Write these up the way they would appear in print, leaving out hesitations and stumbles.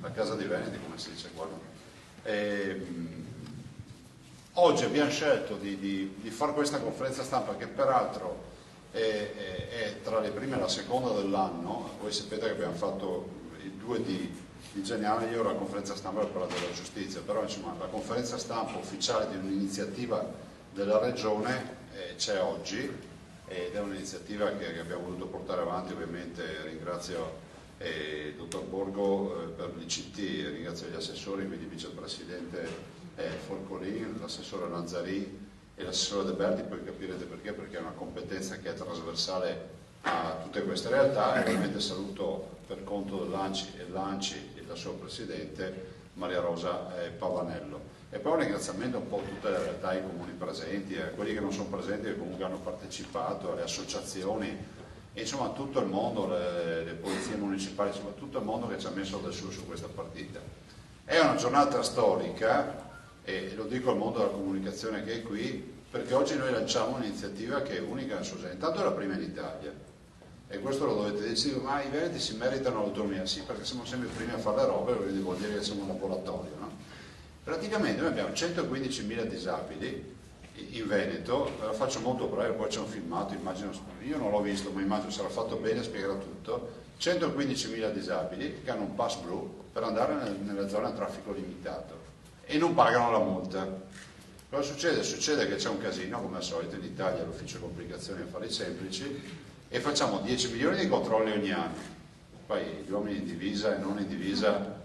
la casa dei Veneti, come si dice qua. Oggi abbiamo scelto di fare questa conferenza stampa, che peraltro è tra le prime e la seconda dell'anno. Voi sapete che abbiamo fatto il 2 di gennaio, io ero alla conferenza stampa per parlare della giustizia, però insomma la conferenza stampa ufficiale di un'iniziativa della Regione c'è oggi, ed è un'iniziativa che abbiamo voluto portare avanti. Ovviamente ringrazio il dottor Borgo per l'ICT, ringrazio gli assessori, quindi il vicepresidente Folcolin, l'assessore Nazzari e l'assessore De Berti. Poi capirete perché è una competenza che è trasversale a tutte queste realtà, e ovviamente saluto per conto dell'ANCI e la sua presidente Maria Rosa Pavanello. E poi un ringraziamento un po' a tutte le realtà, i comuni presenti, a quelli che non sono presenti che comunque hanno partecipato, alle associazioni, e insomma a tutto il mondo, le polizie municipali, insomma tutto il mondo che ci ha messo del suo su questa partita. È una giornata storica, e lo dico al mondo della comunicazione che è qui, perché oggi noi lanciamo un'iniziativa che è unica nel suo genere. Intanto è la prima in Italia, e questo lo dovete dire, ma i Veneti si meritano l'autonomia? Sì, perché siamo sempre i primi a fare le robe, quindi vuol dire che siamo un laboratorio, no? Praticamente noi abbiamo 115.000 disabili in Veneto, ve la faccio molto breve, poi c'è un filmato, immagino, io non l'ho visto, ma immagino sarà fatto bene, spiegherà tutto. 115.000 disabili che hanno un pass blu per andare nelle zone a traffico limitato e non pagano la multa. Cosa succede? Succede che c'è un casino, come al solito in Italia, l'ufficio complicazioni e affari semplici, e facciamo 10 milioni di controlli ogni anno. Poi gli uomini in divisa e non in divisa,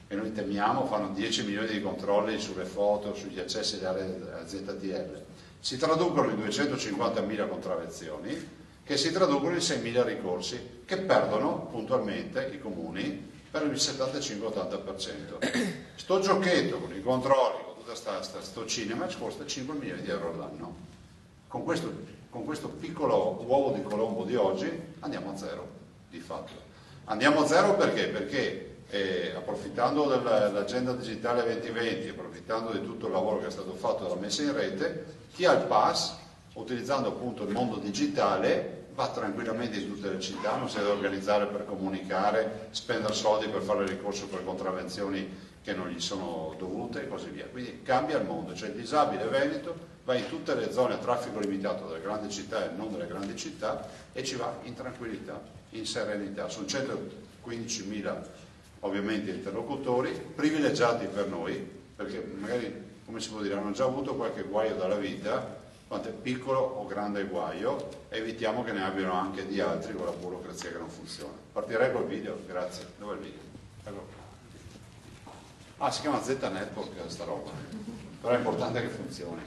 e noi temiamo, fanno 10 milioni di controlli sulle foto, sugli accessi alle aree ZTL. Si traducono in 250.000 contravvenzioni, che si traducono in 6.000 ricorsi, che perdono puntualmente i comuni per il 75-80%. Sto giochetto con i controlli, con tutta sto cinema, ci costa 5 milioni di euro all'anno. Con questo piccolo uovo di Colombo di oggi andiamo a zero, di fatto. Andiamo a zero perché approfittando dell'agenda digitale 2020, approfittando di tutto il lavoro che è stato fatto dalla messa in rete, chi ha il pass, utilizzando appunto il mondo digitale, va tranquillamente in tutte le città, non si deve organizzare per comunicare, spendere soldi per fare ricorso per contravvenzioni che non gli sono dovute e così via. Quindi cambia il mondo, cioè il disabile veneto va in tutte le zone a traffico limitato delle grandi città e non delle grandi città, e ci va in tranquillità, in serenità. Sono 115.000 ovviamente interlocutori, privilegiati per noi, perché magari, come si può dire, hanno già avuto qualche guaio dalla vita, quanto è piccolo o grande guaio, e evitiamo che ne abbiano anche di altri con la burocrazia che non funziona. Partirei col video, grazie. Dove è il video? Ecco. Ah, si chiama Z Network sta roba, però è importante che funzioni.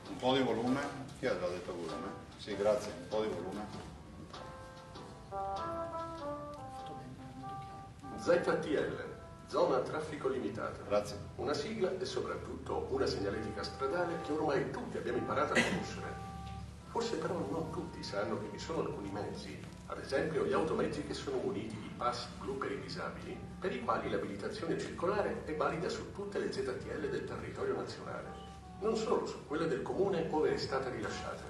Un po' di volume. Chi ha già detto volume? Sì, grazie, un po' di volume. ZTL, zona a traffico limitato. Grazie. Una sigla e soprattutto una segnaletica stradale che ormai tutti abbiamo imparato a conoscere. Forse però non tutti sanno che vi sono alcuni mezzi, ad esempio gli automezzi che sono muniti di pass blu per i disabili, per i quali l'abilitazione circolare è valida su tutte le ZTL del territorio nazionale. Non solo su quelle del comune dove è stata rilasciata.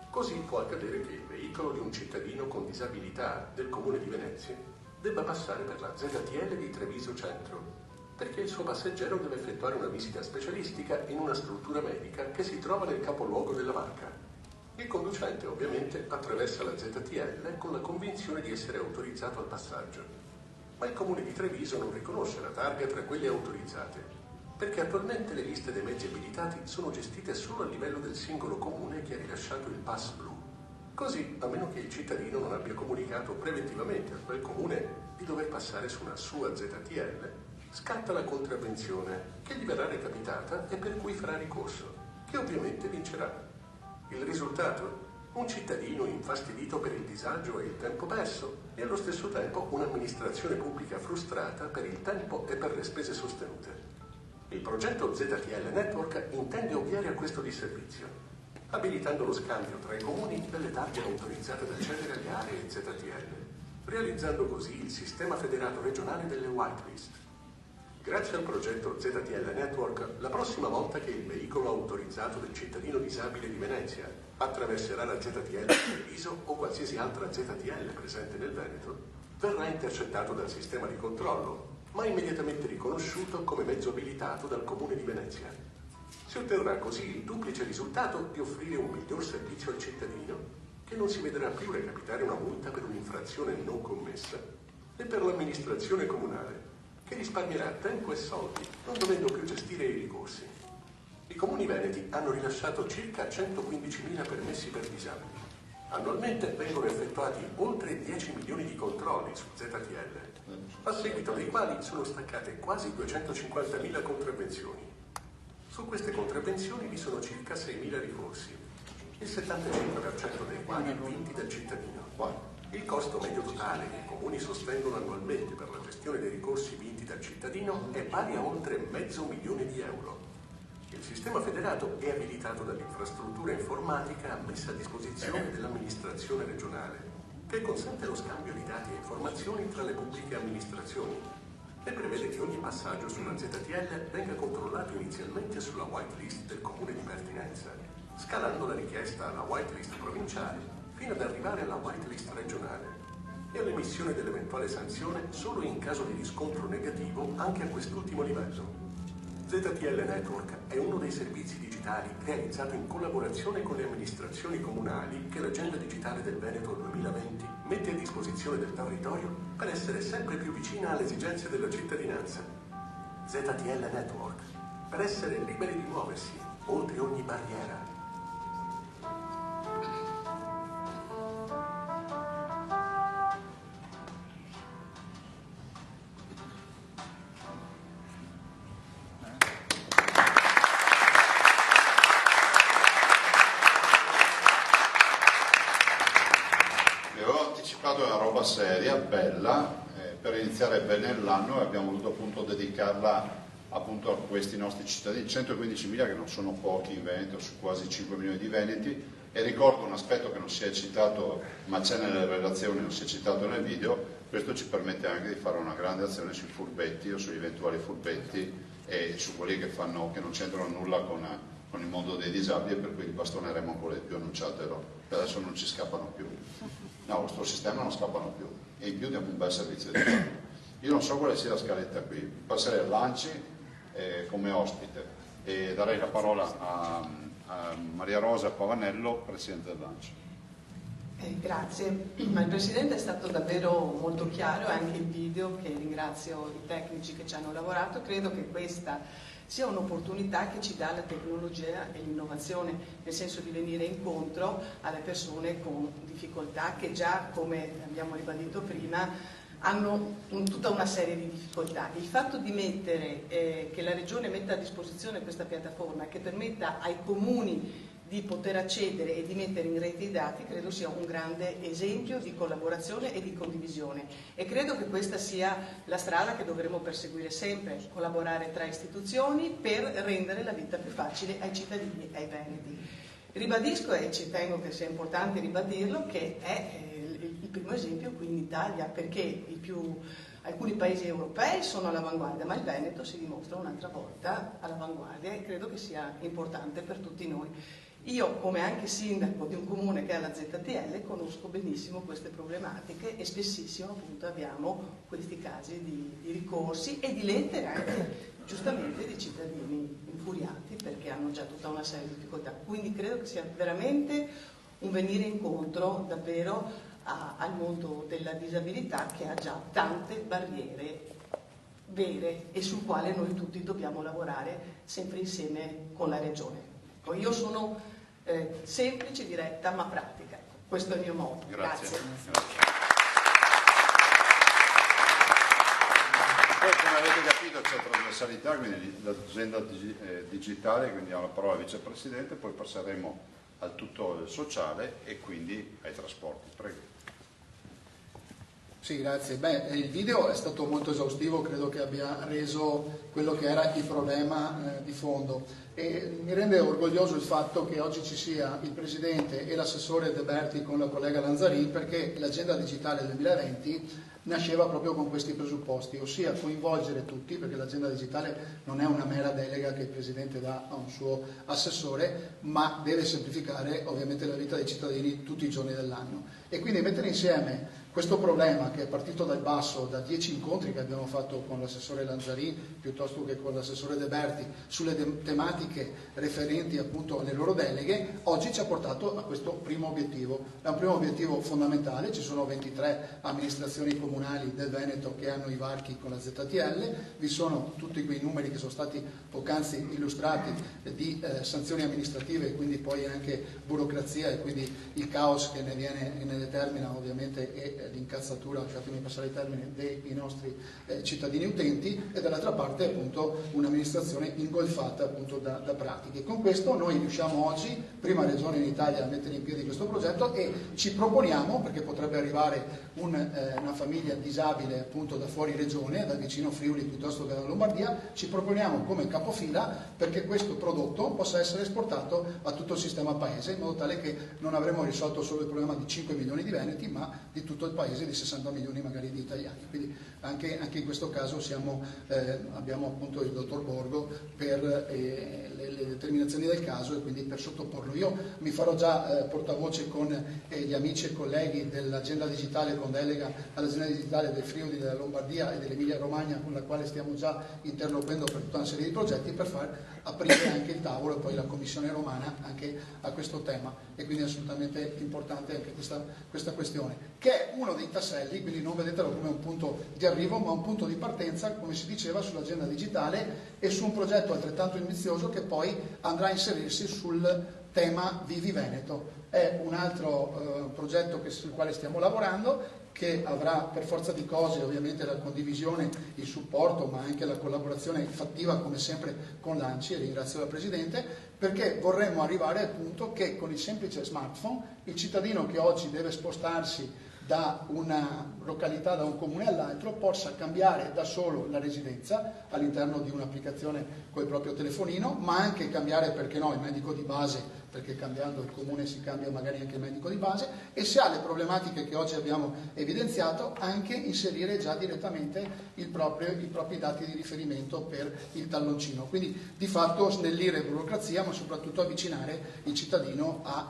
Così può accadere che il veicolo di un cittadino con disabilità del comune di Venezia debba passare per la ZTL di Treviso Centro, perché il suo passeggero deve effettuare una visita specialistica in una struttura medica che si trova nel capoluogo della Marca. Il conducente ovviamente attraversa la ZTL con la convinzione di essere autorizzato al passaggio, ma il comune di Treviso non riconosce la targa tra quelle autorizzate, perché attualmente le liste dei mezzi abilitati sono gestite solo a livello del singolo comune che ha rilasciato il pass blu. Così, a meno che il cittadino non abbia comunicato preventivamente a quel comune di dover passare su una sua ZTL, scatta la contravvenzione che gli verrà recapitata e per cui farà ricorso, che ovviamente vincerà. Il risultato? Un cittadino infastidito per il disagio e il tempo perso, e allo stesso tempo un'amministrazione pubblica frustrata per il tempo e per le spese sostenute. Il progetto ZTL Network intende ovviare a questo disservizio, abilitando lo scambio tra i comuni delle targhe autorizzate ad accedere alle aree ZTL, realizzando così il sistema federato regionale delle whitelist. Grazie al progetto ZTL Network, la prossima volta che il veicolo autorizzato del cittadino disabile di Venezia attraverserà la ZTL di Treviso o qualsiasi altra ZTL presente nel Veneto, verrà intercettato dal sistema di controllo, ma immediatamente riconosciuto come mezzo abilitato dal Comune di Venezia. Si otterrà così il duplice risultato di offrire un miglior servizio al cittadino, che non si vedrà più recapitare una multa per un'infrazione non commessa, e per l'amministrazione comunale, che risparmierà tempo e soldi, non dovendo più gestire i ricorsi. I comuni veneti hanno rilasciato circa 115.000 permessi per disabili. Annualmente vengono effettuati oltre 10 milioni di controlli su ZTL, a seguito dei quali sono staccate quasi 250.000 contravvenzioni. Su queste contravvenzioni vi sono circa 6.000 ricorsi, il 75% dei quali vinti dal cittadino. Il costo medio totale che i comuni sostengono annualmente per la gestione dei ricorsi vinti dal cittadino è pari a oltre €500.000. Il sistema federato è abilitato dall'infrastruttura informatica messa a disposizione dell'amministrazione regionale, che consente lo scambio di dati e informazioni tra le pubbliche amministrazioni e prevede che ogni passaggio sulla ZTL venga controllato inizialmente sulla whitelist del comune di pertinenza, scalando la richiesta alla whitelist provinciale fino ad arrivare alla whitelist regionale e all'emissione dell'eventuale sanzione solo in caso di riscontro negativo anche a quest'ultimo livello. ZTL Network è uno dei servizi digitali realizzato in collaborazione con le amministrazioni comunali che l'Agenda Digitale del Veneto 2020 mette a disposizione del territorio per essere sempre più vicina alle esigenze della cittadinanza. ZTL Network, per essere liberi di muoversi oltre ogni barriera. Una roba seria, bella, per iniziare bene l'anno, e abbiamo voluto appunto dedicarla appunto a questi nostri cittadini, 115.000 che non sono pochi in Veneto su quasi 5 milioni di veneti. E ricordo un aspetto che non si è citato, ma c'è nelle relazioni, non si è citato nel video: questo ci permette anche di fare una grande azione sui furbetti o sugli eventuali furbetti e su quelli che non c'entrano nulla con il mondo dei disabili, e per cui li bastoneremo ancora di più, annunciatelo, per adesso non ci scappano più. No, questo sistema non scappano più, e in più diamo un bel servizio di disabili. Io non so quale sia la scaletta qui, passerei a Lanci come ospite e darei la parola a Maria Rosa Pavanello, Presidente del Lanci. Grazie, ma il Presidente è stato davvero molto chiaro, anche il video, che ringrazio i tecnici che ci hanno lavorato. Credo che questa sia un'opportunità che ci dà la tecnologia e l'innovazione, nel senso di venire incontro alle persone con difficoltà che già, come abbiamo ribadito prima, hanno tutta una serie di difficoltà. Il fatto di che la Regione metta a disposizione questa piattaforma che permetta ai comuni di poter accedere e di mettere in rete i dati, credo sia un grande esempio di collaborazione e di condivisione, e credo che questa sia la strada che dovremo perseguire sempre: collaborare tra istituzioni per rendere la vita più facile ai cittadini e ai veneti. Ribadisco, e ci tengo che sia importante ribadirlo, che è il primo esempio qui in Italia, perché alcuni paesi europei sono all'avanguardia, ma il Veneto si dimostra un'altra volta all'avanguardia, e credo che sia importante per tutti noi. Io, come anche sindaco di un comune che ha la ZTL, conosco benissimo queste problematiche, e spessissimo appunto abbiamo questi casi di ricorsi e di lettere anche giustamente di cittadini infuriati perché hanno già tutta una serie di difficoltà. Quindi credo che sia veramente un venire incontro davvero al mondo della disabilità, che ha già tante barriere vere e sul quale noi tutti dobbiamo lavorare sempre insieme con la Regione. Io sono semplice, diretta, ma pratica. Questo è il mio motto. Grazie. Poi, come avete capito, c'è trasversalità, quindi l'agenda digitale, quindi diamo la parola al vicepresidente, poi passeremo al tutto sociale e quindi ai trasporti. Prego. Sì, grazie. Il video è stato molto esaustivo, credo che abbia reso quello che era il problema di fondo. E mi rende orgoglioso il fatto che oggi ci sia il Presidente e l'assessore De Berti con la collega Lanzarin, perché l'agenda digitale 2020 nasceva proprio con questi presupposti, ossia coinvolgere tutti, perché l'agenda digitale non è una mera delega che il Presidente dà a un suo assessore, ma deve semplificare ovviamente la vita dei cittadini tutti i giorni dell'anno. E quindi mettere insieme questo problema che è partito dal basso, da 10 incontri che abbiamo fatto con l'assessore Lanzarin piuttosto che con l'assessore De Berti sulle tematiche referenti appunto alle loro deleghe, oggi ci ha portato a questo primo obiettivo. È un primo obiettivo fondamentale, ci sono 23 amministrazioni comunali del Veneto che hanno i varchi con la ZTL, vi sono tutti quei numeri che sono stati poc'anzi illustrati di sanzioni amministrative e quindi poi anche burocrazia e quindi il caos che ne determina ovviamente e l'incazzatura, lasciatemi passare il termine, dei nostri cittadini utenti, e dall'altra parte appunto un'amministrazione ingolfata appunto da pratiche. Con questo noi riusciamo oggi, prima regione in Italia, a mettere in piedi questo progetto e ci proponiamo, perché potrebbe arrivare una famiglia disabile appunto da fuori regione, dal vicino Friuli piuttosto che dalla Lombardia, ci proponiamo come capofila perché questo prodotto possa essere esportato a tutto il sistema paese, in modo tale che non avremo risolto solo il problema di 5 milioni di veneti, ma di tutto il paese, di 60 milioni magari di italiani. Quindi anche in questo caso abbiamo appunto il dottor Borgo per le determinazioni del caso e quindi per sottoporlo. Io mi farò già portavoce con gli amici e colleghi dell'agenda digitale con delega all'agenda digitale del Friuli, della Lombardia e dell'Emilia Romagna, con la quale stiamo già interloquendo per tutta una serie di progetti, per far aprire anche il tavolo e poi la Commissione romana anche a questo tema, e quindi è assolutamente importante anche questa questione, che è uno dei tasselli, quindi non vedetelo come un punto di arrivo ma un punto di partenza, come si diceva, sull'agenda digitale e su un progetto altrettanto ambizioso che poi andrà a inserirsi sul tema Vivi Veneto. È un altro progetto sul quale stiamo lavorando, che avrà per forza di cose ovviamente la condivisione, il supporto, ma anche la collaborazione fattiva come sempre con l'ANCI, e ringrazio la Presidente, perché vorremmo arrivare al punto che con il semplice smartphone il cittadino che oggi deve spostarsi da una località, da un comune all'altro, possa cambiare da solo la residenza all'interno di un'applicazione col proprio telefonino, ma anche cambiare, perché no, il medico di base, perché cambiando il comune si cambia magari anche il medico di base, e se ha le problematiche che oggi abbiamo evidenziato, anche inserire già direttamente i propri dati di riferimento per il talloncino. Quindi di fatto snellire burocrazia, ma soprattutto avvicinare il cittadino a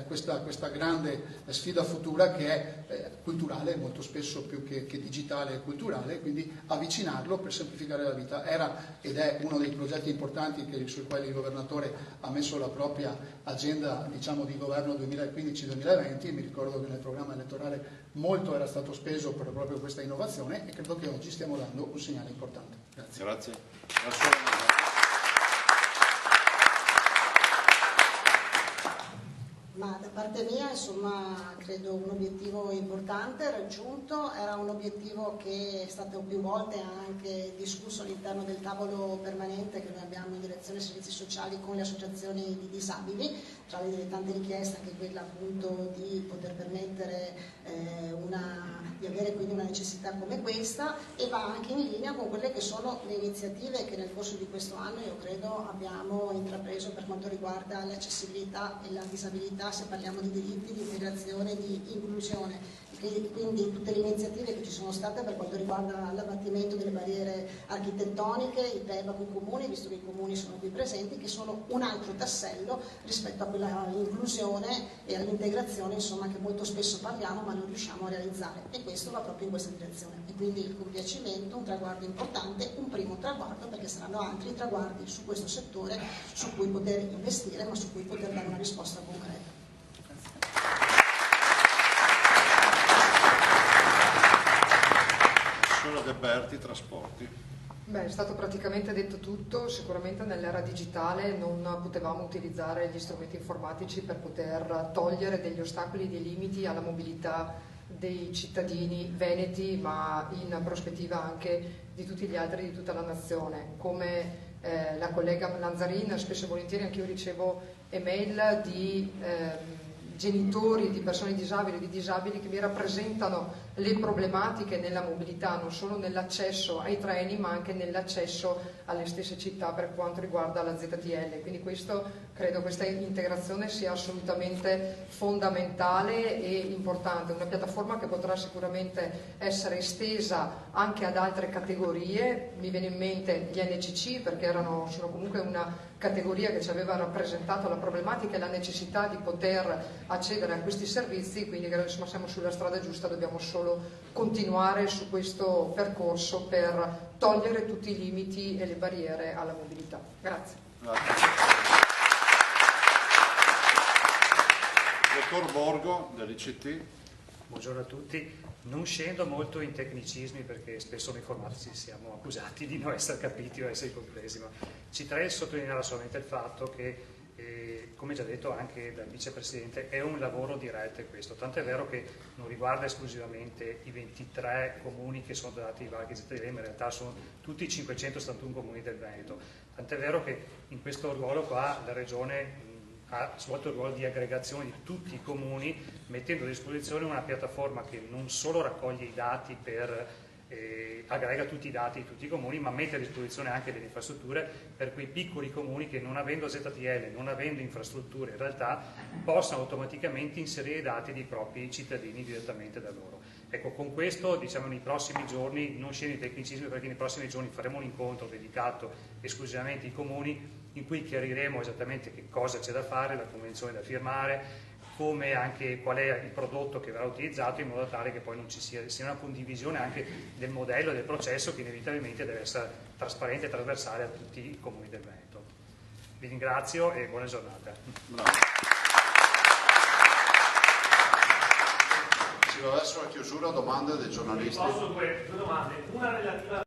questa grande sfida futura che è culturale, molto spesso più che digitale e culturale, quindi avvicinarlo per semplificare la vita. Era ed è uno dei progetti importanti sui quali il governatore ha messo la propria agenda, diciamo, di governo 2015-2020. Mi ricordo che nel programma elettorale molto era stato speso per proprio questa innovazione, e credo che oggi stiamo dando un segnale importante. Grazie. Grazie. Ma da parte mia, insomma, credo un obiettivo importante raggiunto. Era un obiettivo che è stato più volte anche discusso all'interno del tavolo permanente che noi abbiamo in direzione servizi sociali con le associazioni di disabili, tra le tante richieste anche quella appunto di poter permettere di avere quindi una necessità come questa, e va anche in linea con quelle che sono le iniziative che nel corso di questo anno io credo abbiamo intrapreso per quanto riguarda l'accessibilità e la disabilità, se parliamo di diritti, di integrazione, di inclusione. Quindi tutte le iniziative che ci sono state per quanto riguarda l'abbattimento delle barriere architettoniche, i PEB con i comuni, visto che i comuni sono qui presenti, che sono un altro tassello rispetto a quella inclusione e all'integrazione, insomma, che molto spesso parliamo ma non riusciamo a realizzare, e questo va proprio in questa direzione. E quindi il compiacimento, un traguardo importante, un primo traguardo, perché saranno altri traguardi su questo settore su cui poter investire, ma su cui poter dare una risposta concreta. De Berti, trasporti. Beh, è stato praticamente detto tutto. Sicuramente nell'era digitale non potevamo utilizzare gli strumenti informatici per poter togliere degli ostacoli, dei limiti alla mobilità dei cittadini veneti, ma in prospettiva anche di tutti gli altri, di tutta la nazione. Come la collega Lanzarin, spesso e volentieri anche io ricevo email di genitori di persone disabili o di disabili che mi rappresentano le problematiche nella mobilità, non solo nell'accesso ai treni ma anche nell'accesso alle stesse città per quanto riguarda la ZTL. Quindi credo questa integrazione sia assolutamente fondamentale e importante, una piattaforma che potrà sicuramente essere estesa anche ad altre categorie. Mi viene in mente gli NCC, perché sono comunque una categoria che ci aveva rappresentato la problematica e la necessità di poter accedere a questi servizi, quindi credo che siamo sulla strada giusta, dobbiamo solo continuare su questo percorso per togliere tutti i limiti e le barriere alla mobilità. Grazie. Dottor Borgo dell'ICT. Buongiorno a tutti. Non scendo molto in tecnicismi perché spesso noi informatici siamo accusati di non essere capiti o essere compresi, ma ci terrei a sottolineare solamente il fatto che, come già detto anche dal vicepresidente, è un lavoro diretto questo, tanto è vero che non riguarda esclusivamente i 23 comuni che sono dati ai vaghi ZTL, ma in realtà sono tutti i 571 comuni del Veneto, tant'è vero che in questo ruolo qua la Regione ha svolto il ruolo di aggregazione di tutti i comuni, mettendo a disposizione una piattaforma che non solo raccoglie i dati aggrega tutti i dati di tutti i comuni, ma mette a disposizione anche delle infrastrutture per quei piccoli comuni che, non avendo ZTL, non avendo infrastrutture, in realtà possano automaticamente inserire i dati dei propri cittadini direttamente da loro. Ecco, con questo, diciamo, nei prossimi giorni, non scendo in tecnicismi, perché nei prossimi giorni faremo un incontro dedicato esclusivamente ai comuni, in cui chiariremo esattamente che cosa c'è da fare, la convenzione da firmare, come anche qual è il prodotto che verrà utilizzato, in modo tale che poi non ci sia una condivisione anche del modello e del processo, che inevitabilmente deve essere trasparente e trasversale a tutti i comuni del Veneto. Vi ringrazio e buona giornata. Bravo. Si va verso la chiusura, domande dei giornalisti. Posso due domande, una relativa